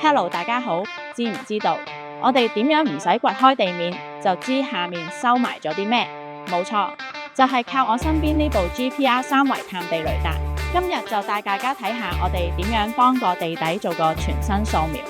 Hello， 大家好，知唔知道我哋點樣唔使掘開地面就知下面收埋咗啲咩？冇錯，就係靠我身邊呢部 GPR 3維探地雷達。今日就帶大家睇下我哋點樣幫個地底做個全身掃描。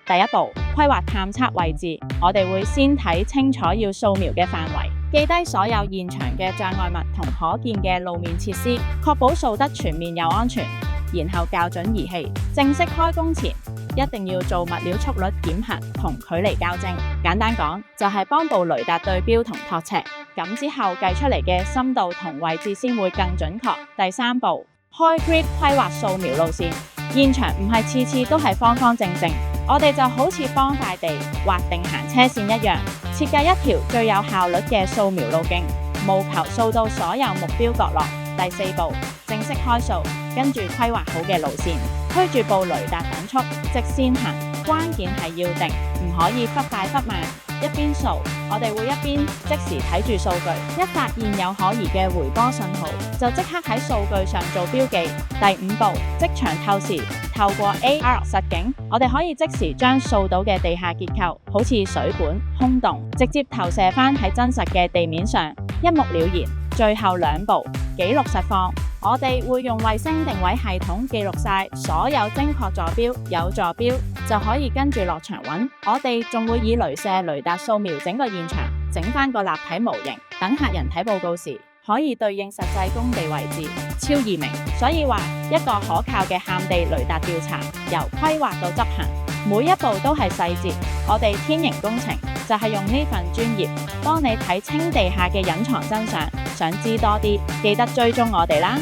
第一步，規劃探測位置，我哋會先睇清楚要掃描嘅範圍，記低所有現場嘅障礙物同可見嘅路面設施，確保掃得全面又安全。然後校準儀器，正式開工前一定要做物料速率檢核同距離校正。簡單講，就係幫部雷達對標同托尺，咁之後計出嚟嘅深度同位置先會更準確。第三步，開 grid 規劃掃描路線，現場唔係次次都係方方正正，我哋就好似幫塊地劃定行車線一樣，設計一條最有效率嘅掃描路徑，務求掃到所有目標角落。第四步，正式開掃，跟住規劃好嘅路線，推住部雷達等速直線行，關鍵係要定，唔可以忽快忽慢。一邊掃，我哋會一邊即時睇住數據，一發現有可疑嘅回波信號，就即刻喺數據上做標記。第五步，即場透視，透過 AR 實景，我哋可以即時將掃到嘅地下結構，好似水管、空洞，直接投射返喺真實嘅地面上，一目了然。最後兩步，記錄實況，我哋會用衛星定位系統記錄晒所有精確坐標，有坐標就可以跟住落場揾。我哋仲會以雷射雷達掃描整個現場，整返個立體模型，等客人睇報告時可以對應實際工地位置，超易明。所以話一個可靠嘅探地雷達調查，由規劃到執行，每一步都係細節。我哋天營工程就係用呢份專業幫你睇清地下嘅隱藏真相。想知多啲，記得追蹤我哋啦！